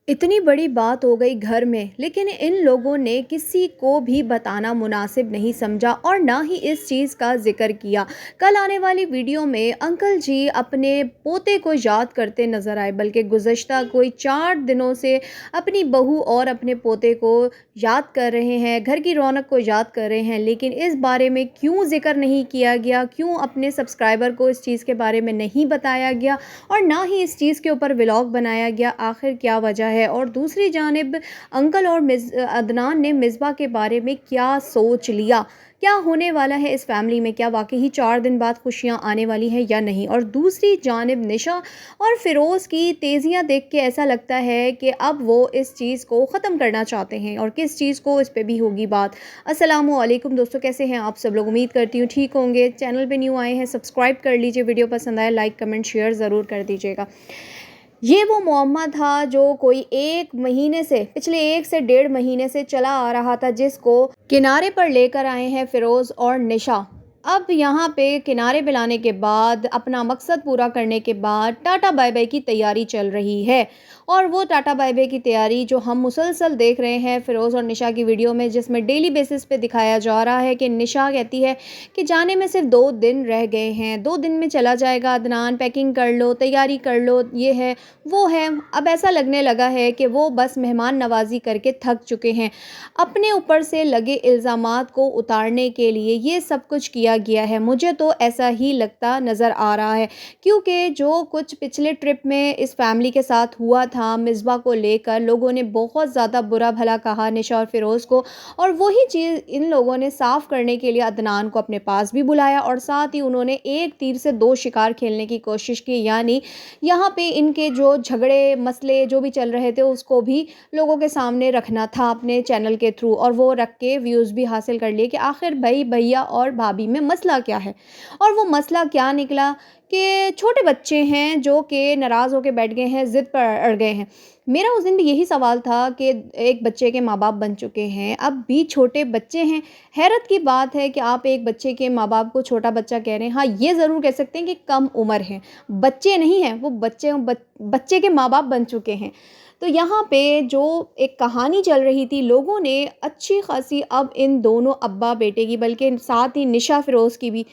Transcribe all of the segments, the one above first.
इतनी बड़ी बात हो गई घर में, लेकिन इन लोगों ने किसी को भी बताना मुनासिब नहीं समझा और ना ही इस चीज़ का ज़िक्र किया। कल आने वाली वीडियो में अंकल जी अपने पोते को याद करते नज़र आए, बल्कि गुज़श्ता कोई 4 दिनों से अपनी बहू और अपने पोते को याद कर रहे हैं, घर की रौनक को याद कर रहे हैं। लेकिन इस बारे में क्यों ज़िक्र नहीं किया गया, क्यों अपने सब्सक्राइबर को इस चीज़ के बारे में नहीं बताया गया और ना ही इस चीज़ के ऊपर व्लॉग बनाया गया, आखिर क्या वजह है? और दूसरी जानिब अंकल और अदनान ने मिसबा के बारे में क्या सोच लिया? क्या होने वाला है इस फैमिली में? क्या वाक़ई ही 4 दिन बाद खुशियाँ आने वाली हैं या नहीं? और दूसरी जानिब निशा और फ़िरोज़ की तेज़ियाँ देख के ऐसा लगता है कि अब वो इस चीज़ को ख़त्म करना चाहते हैं, और किस चीज़ को, इस पे भी होगी बात। अस्सलामुअलैकुम दोस्तों, कैसे हैं आप सब लोग? उम्मीद करती हूँ ठीक होंगे। चैनल पे न्यू आए हैं, सब्सक्राइब कर लीजिए, वीडियो पसंद आए लाइक कमेंट शेयर ज़रूर कर दीजिएगा। ये वो मुअम्मा था जो कोई 1 महीने से, पिछले 1 से डेढ़ महीने से चला आ रहा था, जिसको किनारे पर लेकर आए हैं फ़िरोज़ और निशा। अब यहाँ पे किनारे पे लाने के बाद, अपना मकसद पूरा करने के बाद टाटा बाय-बाय की तैयारी चल रही है। और वो टाटा बाय-बाय की तैयारी जो हम मुसलसल देख रहे हैं फ़िरोज़ और निशा की वीडियो में, जिसमें डेली बेसिस पे दिखाया जा रहा है कि निशा कहती है कि जाने में सिर्फ 2 दिन रह गए हैं, 2 दिन में चला जाएगा अदनान, पैकिंग कर लो, तैयारी कर लो, ये है वो है। अब ऐसा लगने लगा है कि वो बस मेहमान नवाज़ी करके थक चुके हैं। अपने ऊपर से लगे इल्ज़ामात को उतारने के लिए ये सब कुछ किया गया है, मुझे तो ऐसा ही लगता नज़र आ रहा है। क्योंकि जो कुछ पिछले ट्रिप में इस फैमिली के साथ हुआ था मिसबा को लेकर, लोगों ने बहुत ज़्यादा बुरा भला कहा निशा और फ़िरोज़ को, और वही चीज़ इन लोगों ने साफ़ करने के लिए अदनान को अपने पास भी बुलाया, और साथ ही उन्होंने एक तीर से 2 शिकार खेलने की कोशिश की। यानी यहाँ पे इनके जो झगड़े मसले जो भी चल रहे थे, उसको भी लोगों के सामने रखना था अपने चैनल के थ्रू, और वो रख के व्यूज़ भी हासिल कर लिए कि आखिर भाई भैया और भाभी में मसला क्या है। और वो मसला क्या निकला कि छोटे बच्चे हैं जो कि नाराज़ होके बैठ गए हैं, ज़िद पर अड़ गए हैं। मेरा उस दिन भी यही सवाल था कि एक बच्चे के माँ-बाप बन चुके हैं, अब भी छोटे बच्चे हैं। हैरत की बात है कि आप एक बच्चे के माँ-बाप को छोटा बच्चा कह रहे हैं। हाँ, ये ज़रूर कह सकते हैं कि कम उम्र हैं, बच्चे नहीं हैं, वो बच्चे के माँ-बाप बन चुके हैं। तो यहाँ पे जो एक कहानी चल रही थी, लोगों ने अच्छी खासी अब इन दोनों अब्बा बेटे की, बल्कि साथ ही निशा फ़िरोज़ की भी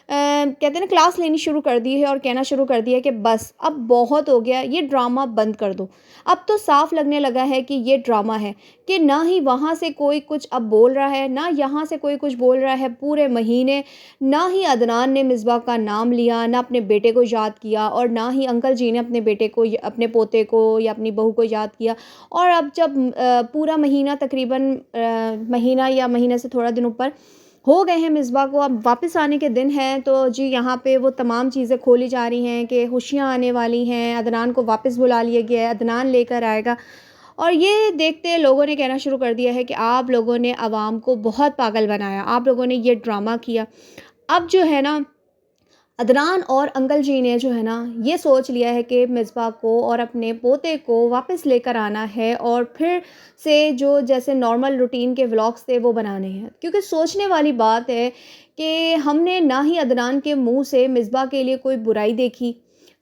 कहते हैं ना, क्लास लेनी शुरू कर दी है और कहना शुरू कर दिया है कि बस अब बहुत हो गया, ये ड्रामा बंद कर दो। अब तो साफ लगने लगा है कि ये ड्रामा है, कि ना ही वहाँ से कोई कुछ अब बोल रहा है, ना यहाँ से कोई कुछ बोल रहा है पूरे महीने। ना ही अदनान ने मिसबा का नाम लिया, ना अपने बेटे को याद किया, और ना ही अंकल जी ने अपने बेटे को, अपने पोते को या अपनी बहू को याद किया। और अब जब पूरा महीना तकरीबन महीना या महीने से थोड़ा दिन ऊपर हो गए हैं मिसबा को, अब वापस आने के दिन हैं, तो जी यहाँ पे वो तमाम चीज़ें खोली जा रही हैं कि खुशियाँ आने वाली हैं, अदनान को वापस बुला लिया गया है, अदनान लेकर आएगा। और ये देखते लोगों ने कहना शुरू कर दिया है कि आप लोगों ने आवाम को बहुत पागल बनाया, आप लोगों ने ये ड्रामा किया। अब जो है ना, अदनान और अंकल जी ने जो है ना, ये सोच लिया है कि मिसबा को और अपने पोते को वापस लेकर आना है, और फिर से जो जैसे नॉर्मल रूटीन के व्लॉग्स थे वो बनाने हैं। क्योंकि सोचने वाली बात है कि हमने ना ही अदनान के मुंह से मिसबा के लिए कोई बुराई देखी,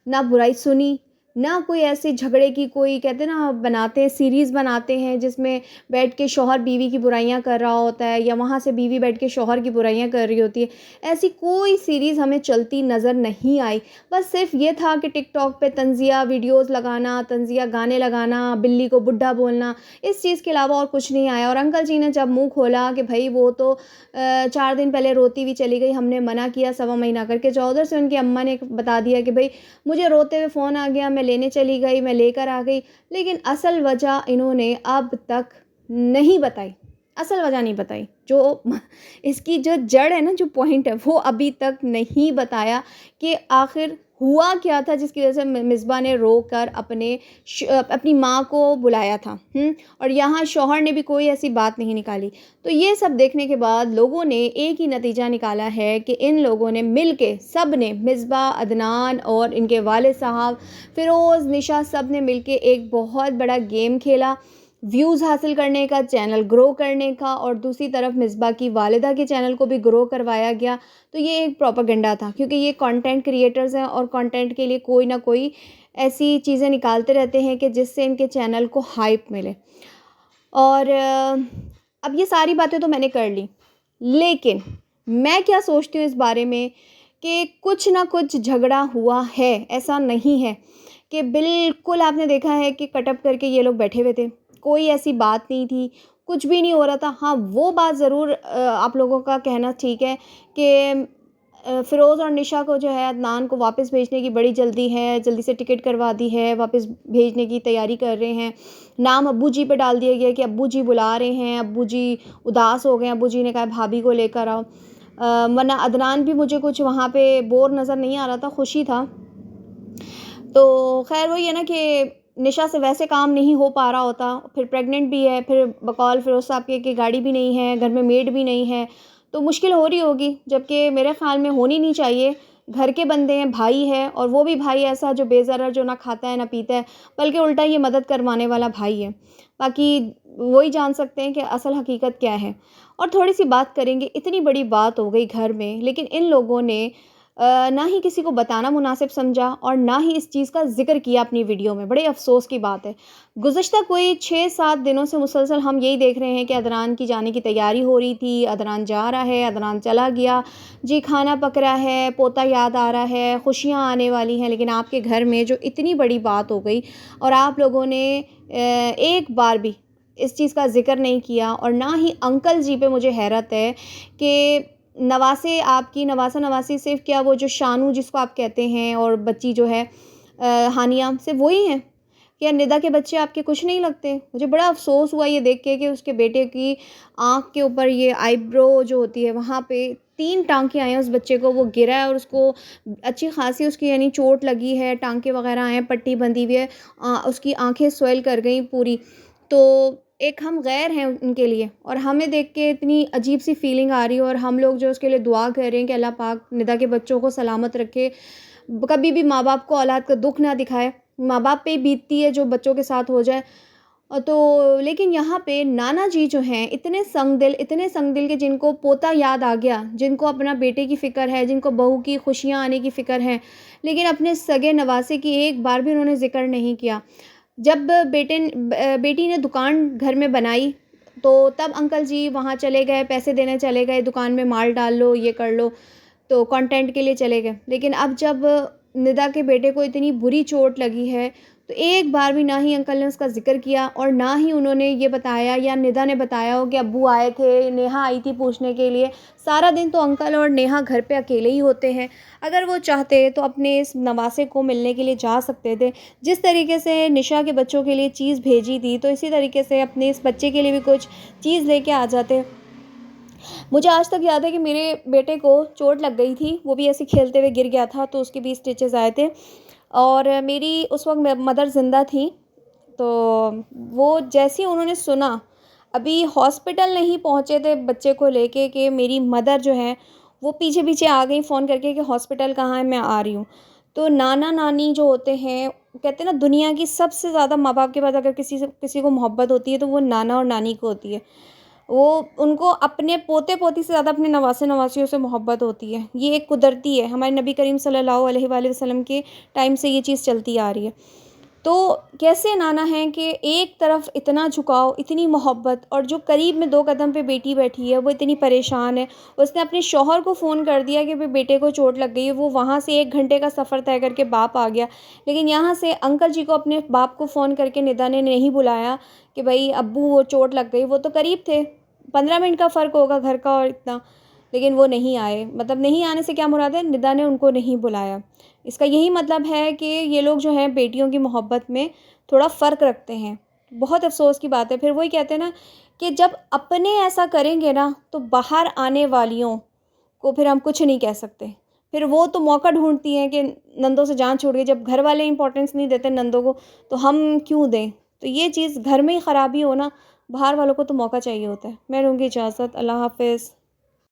ना बुराई सुनी, ना कोई ऐसे झगड़े की, कोई कहते हैं ना, बनाते हैं सीरीज़ बनाते हैं जिसमें बैठ के शौहर बीवी की बुराइयां कर रहा होता है, या वहाँ से बीवी बैठ के शौहर की बुराइयां कर रही होती है। ऐसी कोई सीरीज़ हमें चलती नज़र नहीं आई। बस सिर्फ ये था कि टिकटॉक पे तंज़िया वीडियोज़ लगाना, तंज़िया गाने लगाना, बिल्ली को बुढ़ा बोलना, इस चीज़ के अलावा और कुछ नहीं आया। और अंकल जी ने जब मुँह खोला कि भाई वो तो 4 दिन पहले रोती हुई चली गई, हमने मना किया सवा महीना करके जाओ, उधर से उनकी अम्मा ने बता दिया कि भाई मुझे रोते हुए फ़ोन आ गया, मैं लेने चली गई, मैं लेकर आ गई। लेकिन असल वजह इन्होंने अब तक नहीं बताई, असल वजह नहीं बताई। जो इसकी जो जड़ है ना, जो पॉइंट है, वो अभी तक नहीं बताया कि आखिर हुआ क्या था जिसकी वजह से मिसबा ने रो कर अपनी माँ को बुलाया था। और यहाँ शौहर ने भी कोई ऐसी बात नहीं निकाली। तो ये सब देखने के बाद लोगों ने एक ही नतीजा निकाला है कि इन लोगों ने मिल के, सब ने, मिसबा, अदनान और इनके वालिद साहब, फ़िरोज़, निशा, सब ने मिल के एक बहुत बड़ा गेम खेला, व्यूज़ हासिल करने का, चैनल ग्रो करने का, और दूसरी तरफ मिसबा की वालिदा के चैनल को भी ग्रो करवाया गया। तो ये एक प्रोपेगेंडा था, क्योंकि ये कंटेंट क्रिएटर्स हैं और कंटेंट के लिए कोई ना कोई ऐसी चीज़ें निकालते रहते हैं कि जिससे इनके चैनल को हाइप मिले। और अब ये सारी बातें तो मैंने कर ली, लेकिन मैं क्या सोचती हूँ इस बारे में कि कुछ ना कुछ झगड़ा हुआ है। ऐसा नहीं है कि बिल्कुल आपने देखा है कि कटअप करके ये लोग बैठे हुए थे। कोई ऐसी बात नहीं थी, कुछ भी नहीं हो रहा था। हाँ, वो बात ज़रूर आप लोगों का कहना ठीक है कि फ़िरोज़ और निशा को जो है अदनान को वापस भेजने की बड़ी जल्दी है, जल्दी से टिकट करवा दी है, वापस भेजने की तैयारी कर रहे हैं। नाम अब्बू जी पे डाल दिया गया कि अब्बू जी बुला रहे हैं, अब्बू जी उदास हो गए हैं, अब्बू जी ने कहा भाभी को लेकर आओ। वरना अदनान भी मुझे कुछ वहाँ पे बोर नज़र नहीं आ रहा था, खुश ही था। तो ख़ैर वही है ना कि निशा से वैसे काम नहीं हो पा रहा होता, फिर प्रेग्नेंट भी है, फिर बकौल फ़िरोज़ साहब के कि गाड़ी भी नहीं है, घर में मेड भी नहीं है, तो मुश्किल हो रही होगी, जबकि मेरे ख़्याल में होनी नहीं चाहिए। घर के बंदे हैं, भाई है, और वो भी भाई ऐसा जो बेज़रर, जो ना खाता है ना पीता है, बल्कि उल्टा ये मदद करवाने वाला भाई है। बाकी वही जान सकते हैं कि असल हकीकत क्या है। और थोड़ी-सी बात करेंगे, इतनी बड़ी बात हो गई घर में, लेकिन इन लोगों ने ना ही किसी को बताना मुनासिब समझा और ना ही इस चीज़ का ज़िक्र किया अपनी वीडियो में। बड़े अफ़सोस की बात है। गुज़िश्ता कोई 6-7 दिनों से मुसलसल हम यही देख रहे हैं कि अदनान की जाने की तैयारी हो रही थी, अदनान जा रहा है, अदनान चला गया, जी खाना पक रहा है, पोता याद आ रहा है, खुशियाँ आने वाली हैं, लेकिन आपके घर में जो इतनी बड़ी बात हो गई और आप लोगों ने एक बार भी इस चीज़ का ज़िक्र नहीं किया। और ना ही अंकल जी पे मुझे हैरत है कि नवासे आपकी नवासा-नवासी सिर्फ़ क्या, वो जो शानू जिसको आप कहते हैं और बच्ची जो है हानिया, सिर्फ़ वही हैं? क्या निदा के बच्चे आपके कुछ नहीं लगते? मुझे बड़ा अफ़सोस हुआ ये देख के कि उसके बेटे की आँख के ऊपर ये आईब्रो जो होती है वहाँ पे 3 टाँके आए हैं उस बच्चे को, वो गिरा है और उसको अच्छी ख़ासी उसकी यानी चोट लगी है, टाँके वग़ैरह आए हैं, पट्टी बंधी हुई है, उसकी आँखें स्वेल कर गई पूरी। तो एक हम गैर हैं उनके लिए और हमें देख के इतनी अजीब-सी फ़ीलिंग आ रही है और हम लोग जो उसके लिए दुआ कर रहे हैं कि अल्लाह पाक निदा के बच्चों को सलामत रखे। कभी भी माँ-बाप को औलाद का दुःख ना दिखाए। माँ-बाप पे ही बीतती है जो बच्चों के साथ हो जाए। तो लेकिन यहाँ पे नाना जी जो हैं इतने संग-दिल के, जिनको पोता याद आ गया, जिनको अपना बेटे की फ़िक्र है, जिनको बहू की खुशियाँ आने की फ़िक्र है, लेकिन अपने सगे नवासे की एक बार भी उन्होंने ज़िक्र नहीं किया। जब बेटी ने दुकान घर में बनाई, तो तब अंकल जी वहाँ चले गए, पैसे देने चले गए, दुकान में माल डाल लो, ये कर लो, तो कंटेंट के लिए चले गए। लेकिन अब जब निदा के बेटे को इतनी बुरी चोट लगी है, तो एक बार भी ना ही अंकल ने उसका ज़िक्र किया और ना ही उन्होंने ये बताया या निदा ने बताया हो कि अब्बू आए थे, नेहा आई थी पूछने के लिए। सारा दिन तो अंकल और नेहा घर पे अकेले ही होते हैं। अगर वो चाहते तो अपने इस नवासे को मिलने के लिए जा सकते थे। जिस तरीके से निशा के बच्चों के लिए चीज़ भेजी थी, तो इसी तरीके से अपने इस बच्चे के लिए भी कुछ चीज़ लेके आ जाते। मुझे आज तक याद है कि मेरे बेटे को चोट लग गई थी, वो भी ऐसे खेलते हुए गिर गया था, तो उसके भी स्टिचेज़ आए थे और मेरी उस वक़्त मदर ज़िंदा थी। तो वो जैसे ही उन्होंने सुना, अभी हॉस्पिटल नहीं पहुँचे थे बच्चे को लेके कि मेरी मदर जो है, वो पीछे-पीछे आ गईं फ़ोन करके कि हॉस्पिटल कहाँ है, मैं आ रही हूँ। तो नाना-नानी जो होते हैं, कहते हैं ना दुनिया की सबसे ज़्यादा माँ-बाप के बाद अगर किसी को मोहब्बत होती है, तो वो नाना और नानी को होती है। वो उनको अपने पोते-पोती से ज़्यादा अपने नवासे-नवासियों से मोहब्बत होती है। ये एक कुदरती है, हमारे नबी करीम सल्लल्लाहु अलैहि वसल्लम के टाइम से ये चीज़ चलती आ रही है। तो कैसे नाना हैं कि एक तरफ इतना झुकाव, इतनी मोहब्बत, और जो करीब में 2 कदम पे बेटी बैठी है, वो इतनी परेशान है। उसने अपने शौहर को फ़ोन कर दिया कि भई बेटे को चोट लग गई है, वो वहाँ से 1 घंटे का सफ़र तय करके बाप आ गया। लेकिन यहाँ से अंकल जी को अपने बाप को फ़ोन करके निदा ने नहीं बुलाया कि भई अब्बू वो चोट लग गई, वो तो करीब थे। 15 मिनट का फ़र्क होगा घर का और इतना, लेकिन वो नहीं आए। मतलब नहीं आने से क्या मुराद है, निदा ने उनको नहीं बुलाया। इसका यही मतलब है कि ये लोग जो हैं बेटियों की मोहब्बत में थोड़ा फ़र्क रखते हैं। बहुत अफ़सोस की बात है। फिर वही कहते हैं ना कि जब अपने ऐसा करेंगे ना, तो बाहर आने वालियों को फिर हम कुछ नहीं कह सकते। फिर वो तो मौका ढूँढती हैं कि नंदों से जान छूट गई। जब घर वाले इम्पोर्टेंस नहीं देते नंदों को, तो हम क्यों दें? तो ये चीज़ घर में ही ख़राबी हो ना, बाहर वालों को तो मौका चाहिए होता है। मैं लूँगी इजाज़त। अल्लाह हाफ़िज़।